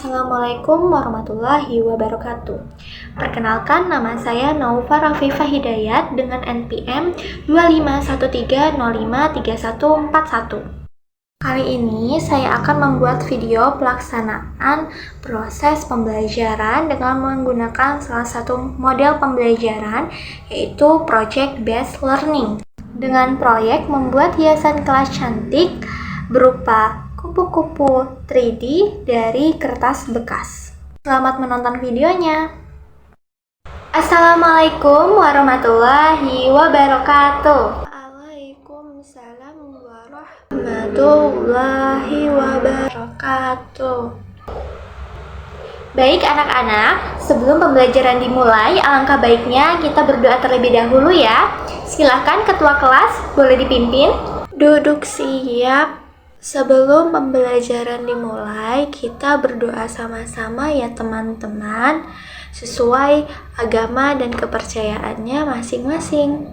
Assalamualaikum warahmatullahi wabarakatuh. Perkenalkan, nama saya Naufa Rafifah Hidayat dengan NPM 2513053141. Kali ini saya akan membuat video pelaksanaan proses pembelajaran dengan menggunakan salah satu model pembelajaran, yaitu Project Based Learning. Dengan proyek membuat hiasan kelas cantik berupa kupu-kupu 3D dari kertas bekas. Selamat menonton videonya. Assalamualaikum warahmatullahi wabarakatuh. Waalaikumsalam warahmatullahi wabarakatuh. Baik anak-anak, sebelum pembelajaran dimulai, alangkah baiknya kita berdoa terlebih dahulu ya. Silahkan ketua kelas, boleh dipimpin. Duduk siap. Sebelum pembelajaran dimulai, kita berdoa sama-sama ya teman-teman, sesuai agama dan kepercayaannya masing-masing.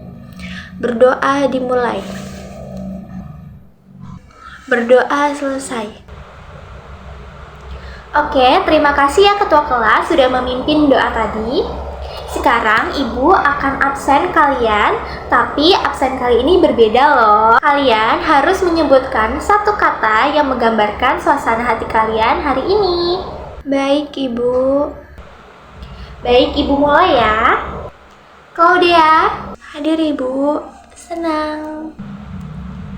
Berdoa dimulai. Berdoa selesai. Oke, terima kasih ya ketua kelas sudah memimpin doa tadi. Sekarang ibu akan absen kalian, tapi absen kali ini berbeda loh. Kalian harus menyebutkan satu kata yang menggambarkan suasana hati kalian hari ini. Baik ibu. Baik, ibu mulai ya. Claudia, hadir ibu. Senang.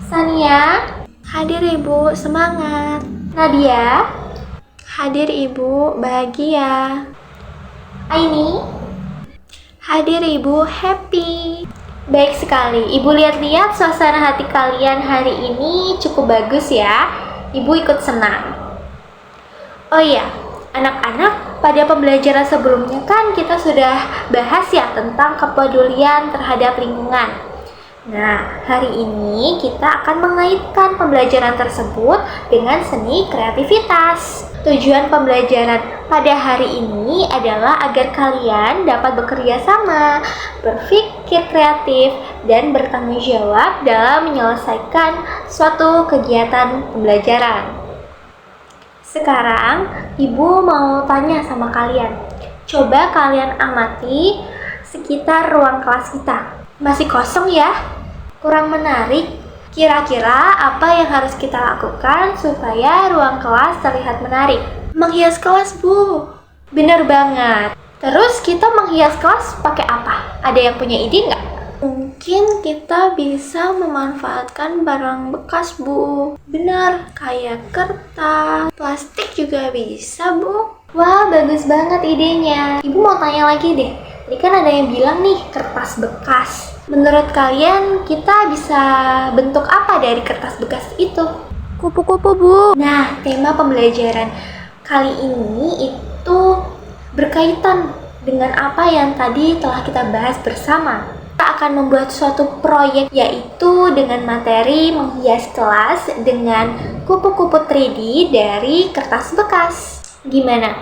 Sania, hadir ibu. Semangat. Nadia, hadir ibu. Bahagia. Aini, hadir ibu. Happy. Baik sekali. Ibu lihat-lihat suasana hati kalian hari ini cukup bagus ya. Ibu ikut senang. Oh iya, anak-anak, pada pembelajaran sebelumnya kan kita sudah bahas ya tentang kepedulian terhadap lingkungan. Nah, hari ini kita akan mengaitkan pembelajaran tersebut dengan seni kreativitas. Tujuan pembelajaran pada hari ini adalah agar kalian dapat bekerja sama, berpikir kreatif, dan bertanggung jawab dalam menyelesaikan suatu kegiatan pembelajaran. Sekarang, Ibu mau tanya sama kalian. Coba kalian amati sekitar ruang kelas kita. Masih kosong ya? Kurang menarik. Kira-kira apa yang harus kita lakukan supaya ruang kelas terlihat menarik? Menghias kelas, Bu. Bener banget. Terus kita menghias kelas pakai apa? Ada yang punya ide nggak? Mungkin kita bisa memanfaatkan barang bekas, Bu. Benar, kayak kertas, plastik juga bisa, Bu. Wah, bagus banget idenya. Ibu mau tanya lagi deh. Tadi kan ada yang bilang nih, kertas bekas. Menurut kalian, kita bisa bentuk apa dari kertas bekas itu? Kupu-kupu, Bu. Nah, tema pembelajaran kali ini itu berkaitan dengan apa yang tadi telah kita bahas bersama. Kita akan membuat suatu proyek, yaitu dengan materi menghias kelas dengan kupu-kupu 3D dari kertas bekas. Gimana?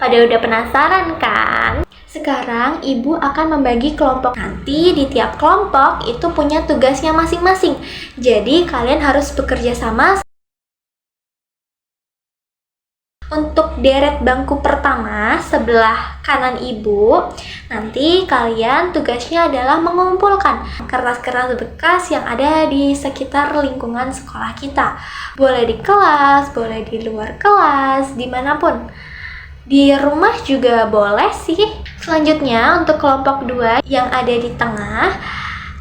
Pada udah penasaran kan? Sekarang ibu akan membagi kelompok. Nanti di tiap kelompok itu punya tugasnya masing-masing. Jadi kalian harus bekerja sama. Untuk deret bangku pertama sebelah kanan ibu, nanti kalian tugasnya adalah mengumpulkan kertas-kertas bekas yang ada di sekitar lingkungan sekolah kita. Boleh di kelas, boleh di luar kelas, dimanapun. Di rumah juga boleh sih. Selanjutnya untuk kelompok 2 yang ada di tengah,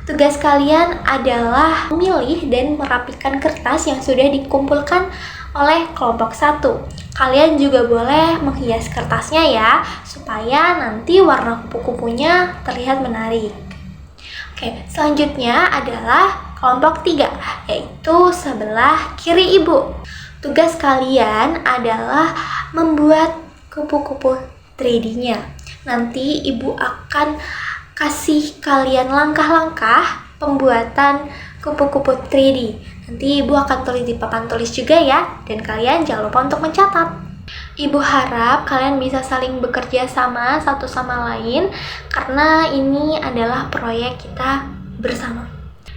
tugas kalian adalah memilih dan merapikan kertas yang sudah dikumpulkan oleh kelompok 1. Kalian juga boleh menghias kertasnya ya, supaya nanti warna kupu-kupunya terlihat menarik. Oke, selanjutnya adalah kelompok 3, yaitu sebelah kiri ibu. Tugas kalian adalah membuat kupu-kupu 3D-nya. Nanti ibu akan kasih kalian langkah-langkah pembuatan kupu-kupu 3D. Nanti ibu akan tulis di papan tulis juga ya, dan kalian jangan lupa untuk mencatat. Ibu harap kalian bisa saling bekerja sama satu sama lain, karena ini adalah proyek kita bersama.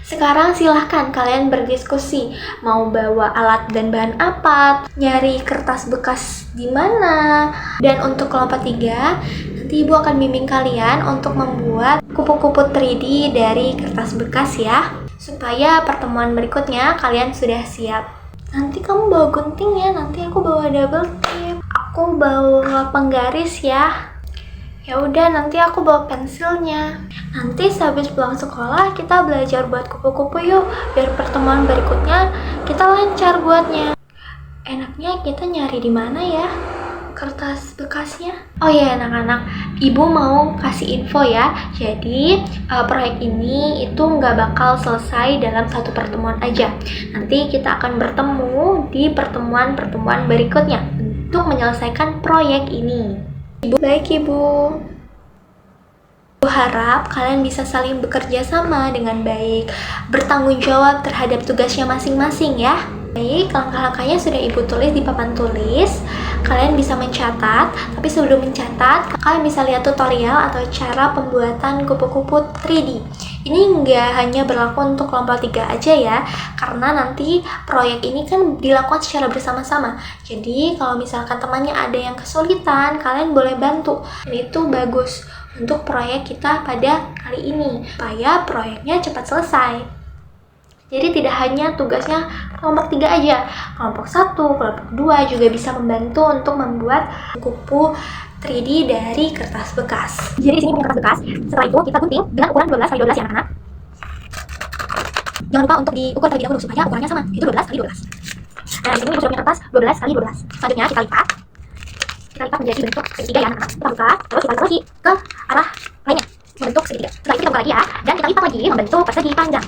Sekarang silahkan kalian berdiskusi, mau bawa alat dan bahan apa, nyari kertas bekas di mana. Dan untuk kelompok 3, nanti Ibu akan bimbing kalian untuk membuat kupu-kupu 3D dari kertas bekas ya, supaya pertemuan berikutnya kalian sudah siap. Nanti kamu bawa gunting ya, nanti aku bawa double tip, aku bawa penggaris ya. Ya udah, nanti aku bawa pensilnya. Nanti sehabis pulang sekolah kita belajar buat kupu-kupu yuk, biar pertemuan berikutnya kita lancar buatnya. Enaknya kita nyari di mana ya kertas bekasnya? Oh ya anak-anak, Ibu mau kasih info ya. Jadi proyek ini itu nggak bakal selesai dalam satu pertemuan aja. Nanti kita akan bertemu di pertemuan-pertemuan berikutnya untuk menyelesaikan proyek ini. Baik Ibu. Ibu harap kalian bisa saling bekerja sama dengan baik, bertanggung jawab terhadap tugasnya masing-masing ya. Baik, langkah-langkahnya sudah Ibu tulis di papan tulis. Kalian bisa mencatat, tapi sebelum mencatat, kalian bisa lihat tutorial atau cara pembuatan kupu-kupu 3D. Ini nggak hanya berlaku untuk kelompok 3 aja ya, karena nanti proyek ini kan dilakukan secara bersama-sama. Jadi kalau misalkan temannya ada yang kesulitan, kalian boleh bantu. Dan itu bagus untuk proyek kita pada kali ini, supaya proyeknya cepat selesai. Jadi tidak hanya tugasnya kelompok 3 aja, kelompok 1, kelompok 2 juga bisa membantu untuk membuat kupu 3D dari kertas bekas. Jadi di sini punya kertas bekas, setelah itu kita gunting dengan ukuran 12x12 ya anak-anak. Jangan lupa untuk diukur terlebih dahulu supaya ukurannya sama, itu 12x12. Nah di sini Ibu sudah punya kertas 12x12. Selanjutnya kita lipat menjadi bentuk segitiga ya anak-anak. Kita buka, terus kita lipat lagi ke arah lainnya, membentuk segitiga. Setelah itu kita buka lagi ya, dan kita lipat lagi membentuk persegi panjang.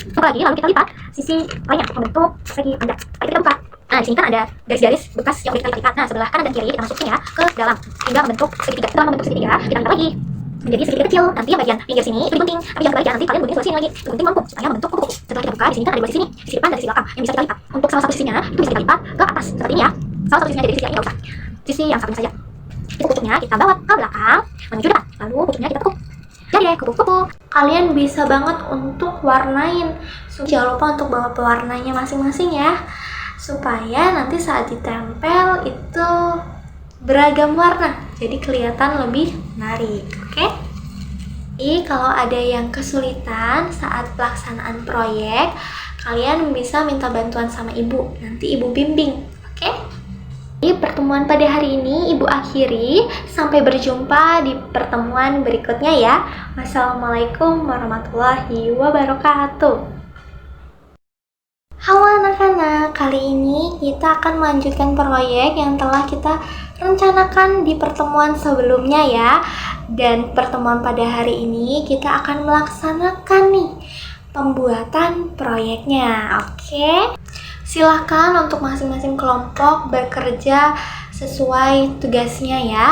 Buka lagi, lalu kita lipat sisi lainnya membentuk persegi panjang. Setelah itu kita buka. Nah, di sini kan ada garis-garis bekas yang udah kita lipat. Nah, sebelah kanan dan kiri kita masukin ya ke dalam hingga membentuk segitiga. Setelah membentuk segitiga, kita lipat lagi menjadi segitiga kecil. Nanti yang bagian pinggir sini itu digunting, tapi jangan kebalik ya. Nanti kalian gunting sebelah sini lagi, gunting mampu supaya membentuk kupu-kupu. Setelah kita buka, di sini kan ada dua sisi nih, sisi depan dan sisi belakang yang bisa kita lipat. Untuk salah satu sisinya itu bisa kita lipat ke atas seperti ini ya. Salah satu sisinya jadi sisi yang ini nggak usah. Sisi yang satunya saja. Itu kucingnya kita bawa ke belakang menuju depan. Lalu kucingnya kita tekuk. Jadi deh kupu-kupu. Kalian bisa banget untuk warnain. Jangan lupa untuk bawa pewarnanya masing-masing ya, supaya nanti saat ditempel itu beragam warna, jadi kelihatan lebih menarik. Oke? Jadi kalau ada yang kesulitan saat pelaksanaan proyek, kalian bisa minta bantuan sama Ibu. Nanti Ibu bimbing. Oke? Di pertemuan pada hari ini Ibu akhiri. Sampai berjumpa di pertemuan berikutnya ya. Wassalamualaikum warahmatullahi wabarakatuh. Halo anak-anak, kali ini kita akan melanjutkan proyek yang telah kita rencanakan di pertemuan sebelumnya ya. Dan pertemuan pada hari ini kita akan melaksanakan nih pembuatan proyeknya. Oke? Silahkan untuk masing-masing kelompok bekerja sesuai tugasnya ya.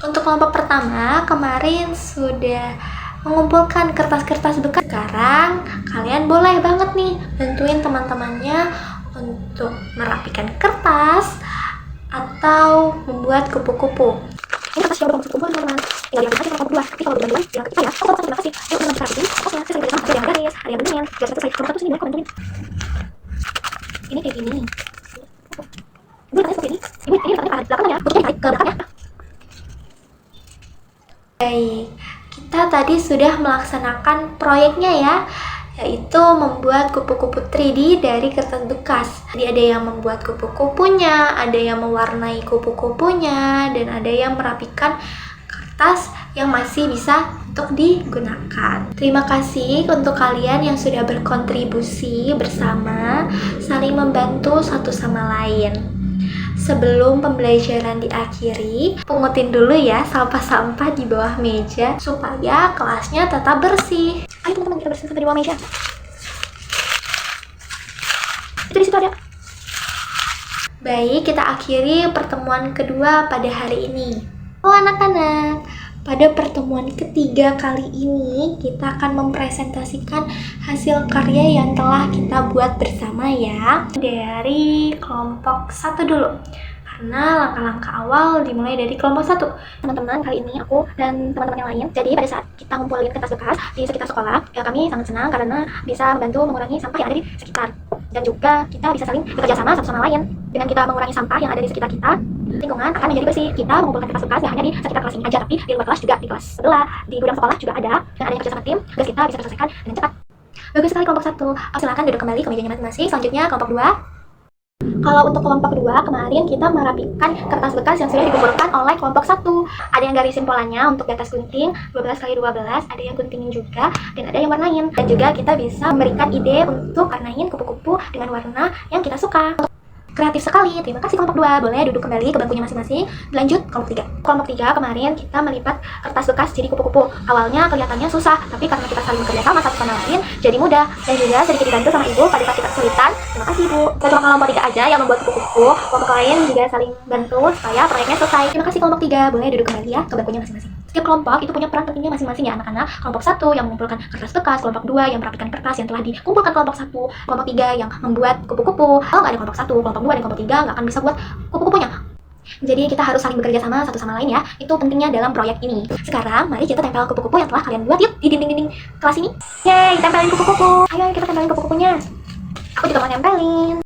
Untuk kelompok pertama, kemarin sudah mengumpulkan kertas-kertas bekas. Sekarang kalian boleh banget nih bantuin teman-temannya untuk merapikan kertas atau membuat kupu-kupu. Ini kertas yang udah kupu-kupu teman-teman. Tinggal diambil aja sama kelompok 2. Tapi kalau udah bilang kita ya, oh terima kasih. Ayo teman-teman kita rapiin. Pokoknya saya sering ada yang garis, ada yang beningin. Biar selesai. Kelompok 1 sini boleh bantuin. Ini kayak gini. Ibu letaknya seperti ini. Ibu ini letaknya ke belakang ya. Bentuknya ditarik ke belakang ya. Baik. Kita tadi sudah melaksanakan proyeknya ya, yaitu membuat kupu-kupu 3D dari kertas bekas. Jadi ada yang membuat kupu-kupunya, ada yang mewarnai kupu-kupunya, dan ada yang merapikan kertas yang masih bisa untuk digunakan. Terima kasih untuk kalian yang sudah berkontribusi bersama, saling membantu satu sama lain. Sebelum pembelajaran diakhiri, pungutin dulu ya sampah-sampah di bawah meja supaya kelasnya tetap bersih. Ayo teman-teman kita bersihkan sampah di bawah meja. Itu di situ ada. Baik, kita akhiri pertemuan kedua pada hari ini. Oh anak-anak, pada pertemuan ketiga kali ini kita akan mempresentasikan hasil karya yang telah kita buat bersama ya. Dari kelompok 1 dulu. karena langkah-langkah awal dimulai dari kelompok 1. Teman-teman, kali ini aku dan teman-teman yang lain, jadi pada saat kita ngumpulin kertas bekas di sekitar sekolah, ya kami sangat senang karena bisa membantu mengurangi sampah yang ada di sekitar. Dan juga kita bisa saling bekerja sama satu sama lain. Dengan kita mengurangi sampah yang ada di sekitar kita, lingkungan akan menjadi bersih. Kita mengumpulkan kertas bekas tidak hanya di sekitar kelas ini aja, tapi di luar kelas juga, di kelas sebelah, di gudang sekolah juga ada. Dengan adanya kerja sama tim, tugas kita bisa terselesaikan dengan cepat. Bagus sekali kelompok 1. Silakan duduk kembali ke mejanya masing-masing. Selanjutnya kelompok 2. Kalau untuk kelompok 2, kemarin kita merapikan kertas bekas yang sudah dikumpulkan oleh kelompok 1. Ada yang garisin polanya untuk di atas gunting 12x12, ada yang guntingin juga, dan ada yang warnain. Dan juga kita bisa memberikan ide untuk warnain kupu-kupu dengan warna yang kita suka. Kreatif sekali. Terima kasih kelompok 2. Boleh duduk kembali ke bangkunya masing-masing. Lanjut kelompok 3. Kelompok 3 kemarin kita melipat kertas bekas jadi kupu-kupu. Awalnya kelihatannya susah, tapi karena kita saling bekerja sama satu sama lain, jadi mudah. Dan juga sedikit dibantu sama ibu pada saat kita kesulitan. Terima kasih ibu. Gak cuma kelompok 3 aja yang membuat kupu-kupu, kelompok lain juga saling bantu supaya proyeknya selesai. Terima kasih kelompok 3. Boleh duduk kembali ya ke bangkunya masing-masing. Setiap kelompok itu punya peran pentingnya masing-masing ya anak-anak. Kelompok 1 yang mengumpulkan kertas bekas, kelompok 2 yang merapikan kertas yang telah dikumpulkan kelompok 1, kelompok 3 yang membuat kupu-kupu. Kalau nggak ada kelompok 1, kelompok 2 dan kelompok 3 nggak akan bisa buat kupu-kupunya. Jadi kita harus saling bekerja sama satu sama lain ya. Itu pentingnya dalam proyek ini. Sekarang mari kita tempel kupu-kupu yang telah kalian buat yuk di dinding-dinding kelas ini. Yeay, tempelin kupu-kupu. Ayo kita tempelin kupu-kupunya. Aku juga mau tempelin.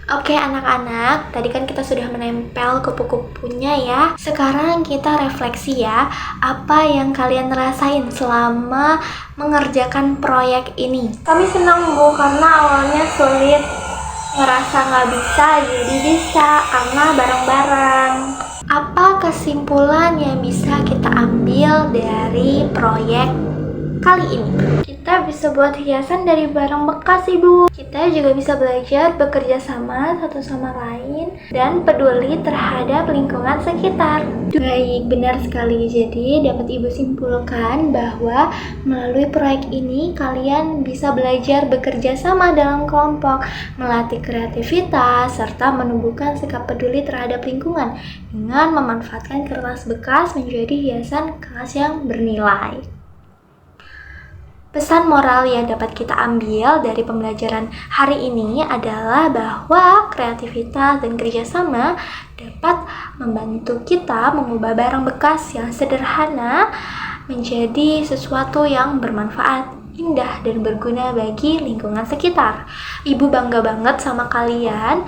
Oke anak-anak, tadi kan kita sudah menempel kupu-kupunya ya. Sekarang kita refleksi ya, apa yang kalian rasain selama mengerjakan proyek ini? Kami senang Bu, karena awalnya sulit, ngerasa nggak bisa, jadi bisa karena bareng-bareng. Apa kesimpulan yang bisa kita ambil dari proyek kali ini? Kita bisa buat hiasan dari barang bekas Ibu. Kita juga bisa belajar bekerja sama satu sama lain dan peduli terhadap lingkungan sekitar. Baik, benar sekali. Jadi dapat Ibu simpulkan bahwa melalui proyek ini kalian bisa belajar bekerja sama dalam kelompok, melatih kreativitas, serta menumbuhkan sikap peduli terhadap lingkungan dengan memanfaatkan kertas bekas menjadi hiasan kelas yang bernilai. Pesan moral yang dapat kita ambil dari pembelajaran hari ini adalah bahwa kreativitas dan kerjasama dapat membantu kita mengubah barang bekas yang sederhana menjadi sesuatu yang bermanfaat, indah, dan berguna bagi lingkungan sekitar. Ibu bangga banget sama kalian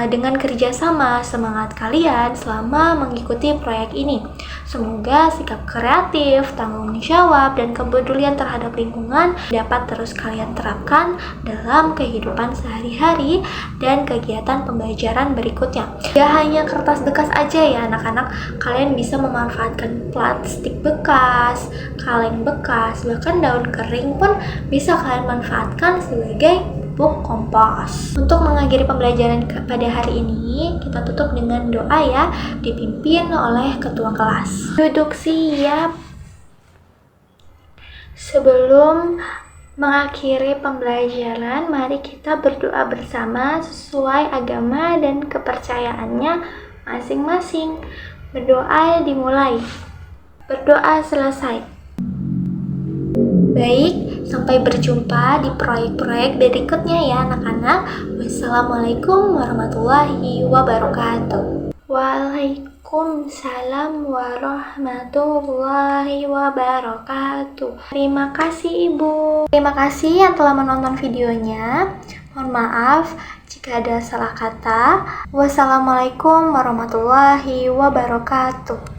dengan kerjasama semangat kalian selama mengikuti proyek ini. Semoga sikap kreatif, tanggung jawab, dan kepedulian terhadap lingkungan dapat terus kalian terapkan dalam kehidupan sehari-hari dan kegiatan pembelajaran berikutnya. Gak hanya kertas bekas aja ya anak-anak, kalian bisa memanfaatkan plastik bekas, kaleng bekas, bahkan daun kering pun bisa kalian manfaatkan sebagai pupuk kompos. Untuk mengakhiri pembelajaran pada hari ini, kita tutup dengan doa ya, dipimpin oleh ketua kelas. Duduk siap. Sebelum mengakhiri pembelajaran, mari kita berdoa bersama sesuai agama dan kepercayaannya masing-masing. Berdoa dimulai. Berdoa selesai. Baik, sampai berjumpa di proyek-proyek berikutnya ya anak-anak. Wassalamualaikum warahmatullahi wabarakatuh. Waalaikumsalam warahmatullahi wabarakatuh. Terima kasih Ibu. Terima kasih yang telah menonton videonya. Mohon maaf jika ada salah kata. Wassalamualaikum warahmatullahi wabarakatuh.